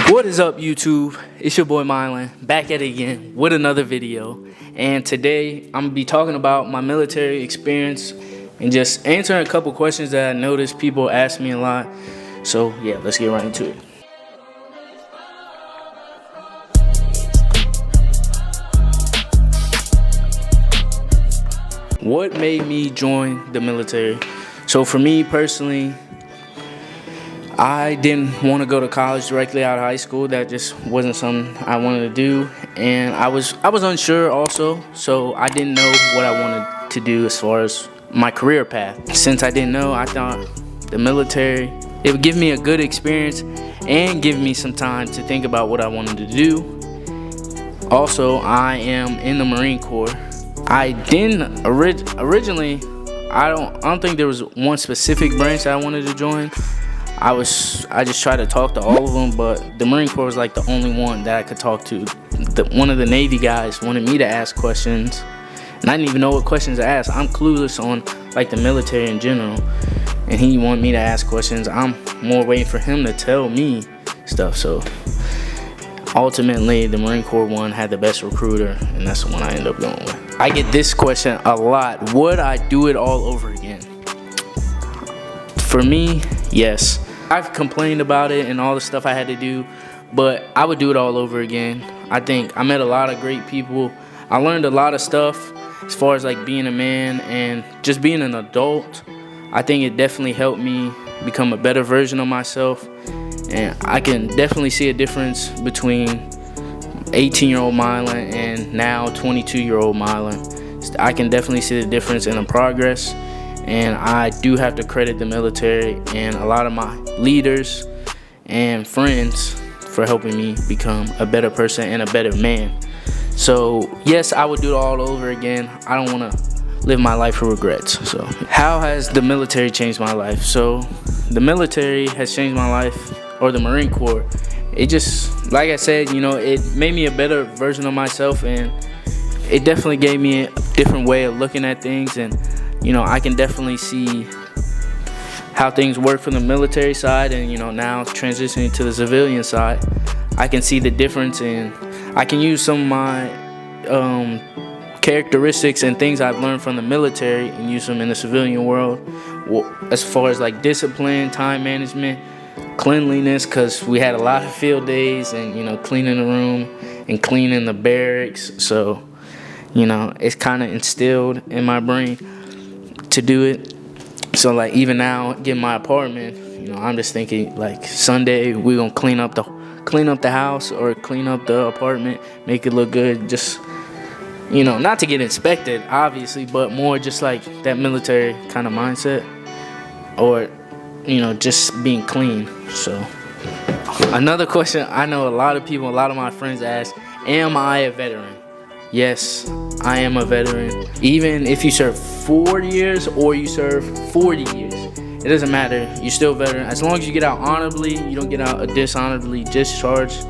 What is up, YouTube? It's your boy Mylan, back at it again with another video. And today I'm gonna be talking about my military experience and just answering a couple questions that I noticed people ask me a lot. So yeah, let's get right into it. What made me join the military? So for me personally, I didn't want to go to college directly out of high school. That just wasn't something I wanted to do, and I was unsure also, so I didn't know what I wanted to do as far as my career path. Since I didn't know, I thought the military, it would give me a good experience and give me some time to think about what I wanted to do. Also, I am in the Marine Corps. I didn't originally, I don't think there was one specific branch that I wanted to join. I just tried to talk to all of them, but the Marine Corps was like the only one that I could talk to. One of the Navy guys wanted me to ask questions, and I didn't even know what questions to ask. I'm clueless on like the military in general, and he wanted me to ask questions. I'm more waiting for him to tell me stuff. So ultimately, the Marine Corps one had the best recruiter, and that's the one I ended up going with. I get this question a lot: would I do it all over again? For me, yes. I've complained about it and all the stuff I had to do, but I would do it all over again. I think I met a lot of great people. I learned a lot of stuff as far as like being a man and just being an adult. I think it definitely helped me become a better version of myself, and I can definitely see a difference between 18-year-old Mylan and now 22-year-old Mylan. I can definitely see the difference in the progress. And I do have to credit the military and a lot of my leaders and friends for helping me become a better person and a better man. So yes, I would do it all over again. I don't want to live my life with regrets. So how has the military changed my life? So the military has changed my life, or the Marine Corps. It just, like I said, you know, it made me a better version of myself, and it definitely gave me a different way of looking at things. And you know, I can definitely see how things work from the military side, and you know, now transitioning to the civilian side, I can see the difference, and I can use some of my characteristics and things I've learned from the military and use them in the civilian world, as far as like discipline, time management, cleanliness, because we had a lot of field days, and you know, cleaning the room and cleaning the barracks. So you know, it's kind of instilled in my brain to do it. So like even now, getting my apartment, you know, I'm just thinking like Sunday we're gonna clean up the house or clean up the apartment, make it look good. Just, you know, not to get inspected obviously, but more just like that military kind of mindset, or you know, just being clean. So another question I know a lot of people, a lot of my friends ask, am I a veteran? Yes, I am a veteran. Even if you serve 4 years or you serve 40 years, it doesn't matter. You're still a veteran. As long as you get out honorably, you don't get out dishonorably discharged.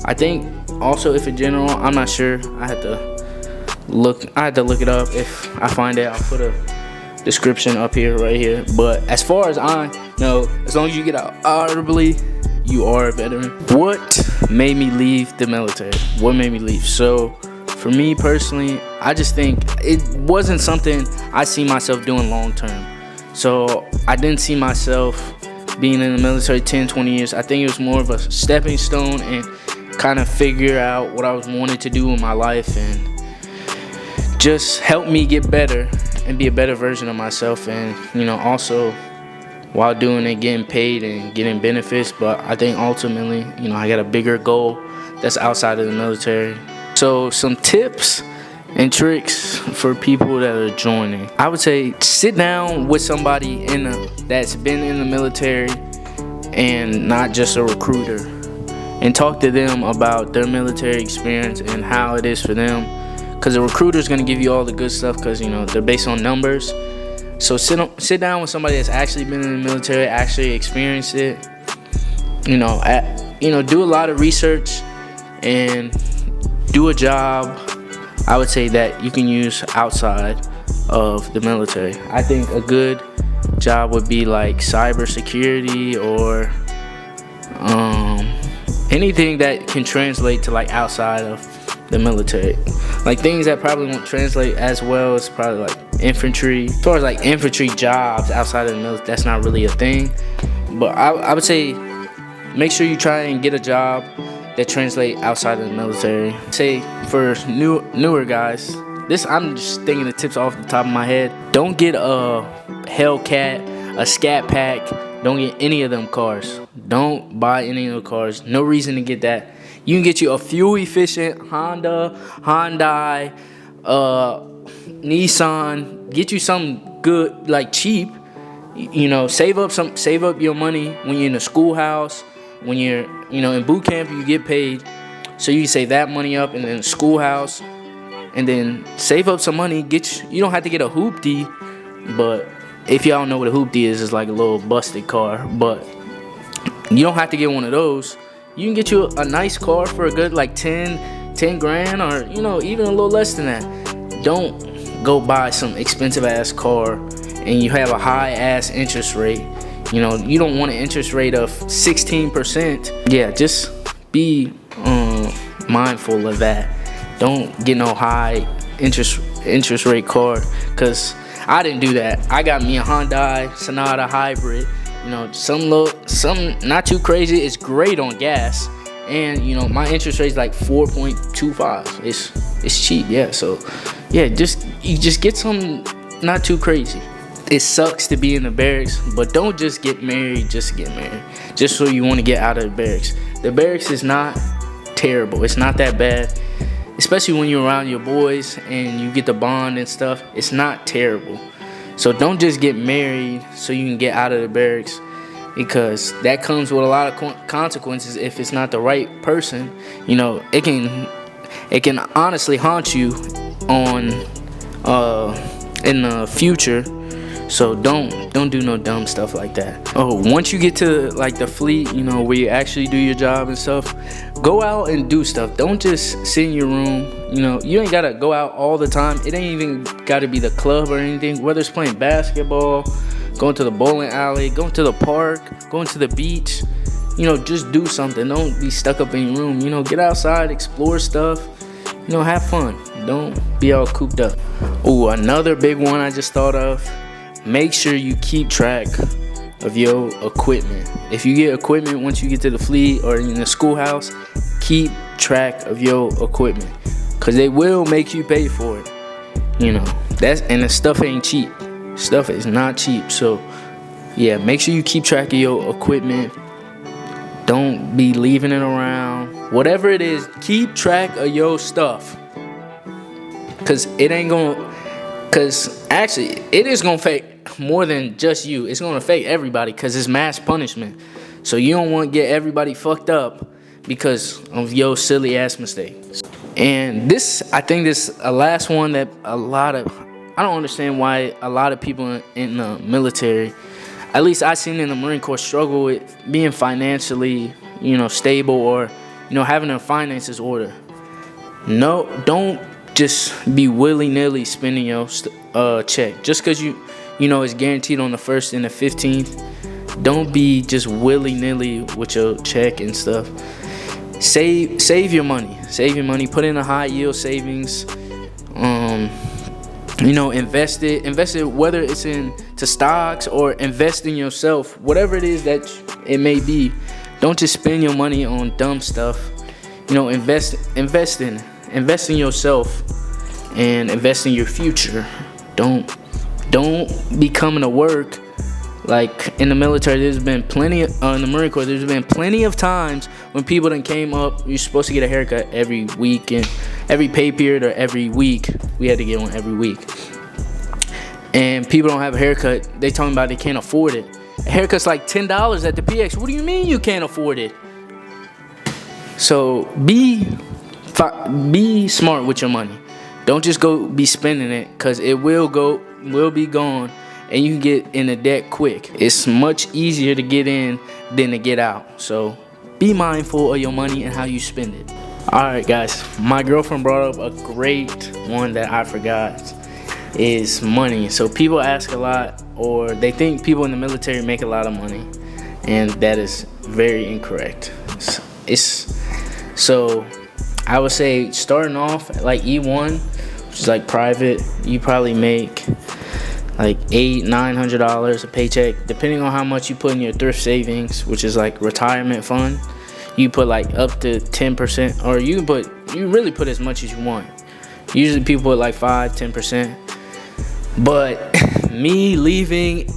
I think also, if in general, I'm not sure. I had to look it up. If I find it, I'll put a description up here, right here. But as far as I know, as long as you get out honorably, you are a veteran. What made me leave the military? What made me leave? So for me personally, I just think it wasn't something I see myself doing long term. So I didn't see myself being in the military 10, 20 years. I think it was more of a stepping stone and kind of figure out what I was wanting to do in my life, and just help me get better and be a better version of myself. And you know, also while doing it, getting paid and getting benefits. But I think ultimately, you know, I got a bigger goal that's outside of the military. So some tips and tricks for people that are joining. I would say sit down with somebody that's been in the military and not just a recruiter, and talk to them about their military experience and how it is for them. Because the recruiter is going to give you all the good stuff, because you know, they're based on numbers. So sit down with somebody that's actually been in the military, actually experienced it. You know, do a lot of research and do a job, I would say, that you can use outside of the military. I think a good job would be like cybersecurity or anything that can translate to like outside of the military. Like things that probably won't translate as well as probably like infantry. As far as like infantry jobs outside of the military, that's not really a thing. But I would say make sure you try and get a job that translate outside of the military. Say for newer guys, this I'm just thinking the tips off the top of my head. Don't get a Hellcat, a Scat Pack. Don't get any of them cars. Don't buy any of the cars. No reason to get that. You can get you a fuel efficient Honda, Hyundai, Nissan. Get you something good, like cheap. You know, save up your money when you're in the schoolhouse. When you're, in boot camp, you get paid. So you save that money up, and then schoolhouse, and then save up some money. You don't have to get a hoopty, but if y'all don't know what a hoopty is, it's like a little busted car. But you don't have to get one of those. You can get you a nice car for a good like 10 grand, or even a little less than that. Don't go buy some expensive ass car and you have a high ass interest rate. You don't want an interest rate of 16%. Yeah, just be mindful of that. Don't get no high interest rate car, because I didn't do that. I got me a Hyundai Sonata hybrid. Something not too crazy. It's great on gas, and my interest rate is like 4.25. It's cheap, yeah. So yeah, you just get something not too crazy. It sucks to be in the barracks, but don't just get married just to get married, just so you want to get out of the barracks. The barracks is not terrible. It's not that bad, especially when you're around your boys and you get the bond and stuff. It's not terrible. So don't just get married so you can get out of the barracks, because that comes with a lot of consequences if it's not the right person. It can honestly haunt you in the future. So don't do no dumb stuff like that. Once you get to like the fleet, where you actually do your job and stuff, go out and do stuff. Don't just sit in your room. You ain't gotta go out all the time. It ain't even gotta be the club or anything. Whether it's playing basketball, going to the bowling alley, going to the park, going to the beach, just do something. Don't be stuck up in your room. Get outside, explore stuff, have fun. Don't be all cooped up. Another big one I just thought of. Make sure you keep track of your equipment. If you get equipment once you get to the fleet or in the schoolhouse, keep track of your equipment, because they will make you pay for it. And the stuff ain't cheap. Stuff is not cheap. So yeah, make sure you keep track of your equipment. Don't be leaving it around. Whatever it is, keep track of your stuff, because actually it is gonna affect more than just you. It's gonna affect everybody, because it's mass punishment. So you don't want to get everybody fucked up because of your silly ass mistakes. And I think this is a last one that I don't understand why a lot of people in the military, at least I seen in the Marine Corps, struggle with being financially stable, or having their finances order. No, don't just be willy-nilly spending your check just because it's guaranteed on the 1st and the 15th. Don't be just willy-nilly with your check and stuff. Save your money. Put in a high yield savings. Invest it, whether it's into stocks or invest in yourself, whatever it is that it may be. Don't just spend your money on dumb stuff. Invest in yourself and invest in your future. Don't be coming to work. Like in the military, in the Marine Corps, there's been plenty of times when people done came up. You're supposed to get a haircut every week, and every pay period or every week. We had to get one every week. And people don't have a haircut. They talking about they can't afford it. A haircut's like $10 at the PX. What do you mean you can't afford it? So be smart with your money. Don't just go be spending it, because it will be gone, and you can get in the debt quick. It's much easier to get in than to get out. So be mindful of your money and how you spend it. Alright guys, my girlfriend brought up a great one that I forgot, is money. So people ask a lot, or they think people in the military make a lot of money, and that is very incorrect. it's so I would say starting off at like E1, which is like private, you probably make like $800-900 a paycheck, depending on how much you put in your thrift savings, which is like retirement fund. You put like up to 10%, or you really put as much as you want. Usually people put like 5-10%. But me leaving,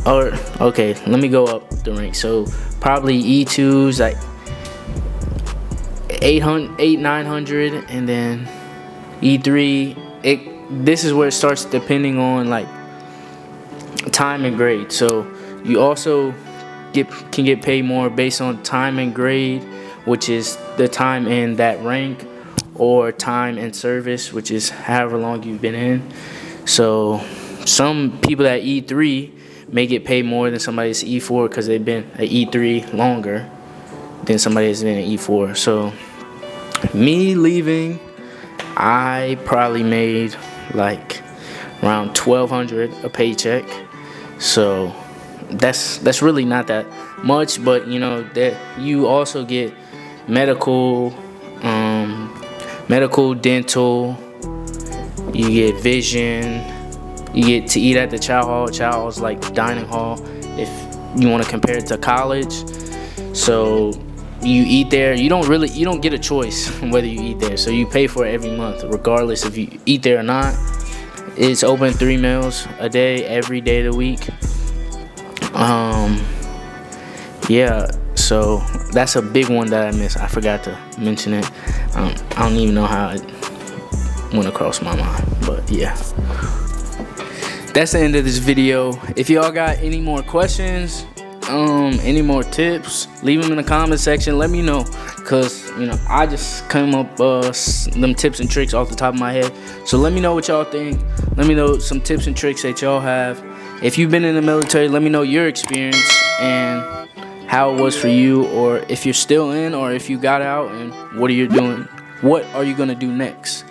or okay, let me go up the ranks. So probably E2's like 800-900, and then E3, this is where it starts depending on like time and grade. So you also can get paid more based on time and grade, which is the time in that rank, or time and service, which is however long you've been in. So some people at E3 may get paid more than somebody that's E4 because they've been at E3 longer than somebody that's been at E4. So me leaving, I probably made like around $1,200 a paycheck. So that's really not that much, but you know that you also get medical, dental, you get vision, you get to eat at the chow hall. Chow hall is like dining hall if you want to compare it to college. So you eat there. You don't get a choice whether you eat there. So you pay for it every month, regardless if you eat there or not. It's open 3 meals a day, every day of the week. Yeah, so that's a big one that I missed. I forgot to mention it. I don't even know how it went across my mind, but yeah. That's the end of this video. If y'all got any more questions, any more tips, leave them in the comment section. Let me know, cause you know I just come up them tips and tricks off the top of my head. So let me know what y'all think. Let me know some tips and tricks that y'all have. If you've been in the military, let me know your experience and how it was for you, or if you're still in, or if you got out, and what are you doing? What are you gonna do next?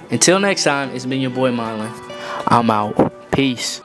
Until next time, it's been your boy Mylan. I'm out. Peace.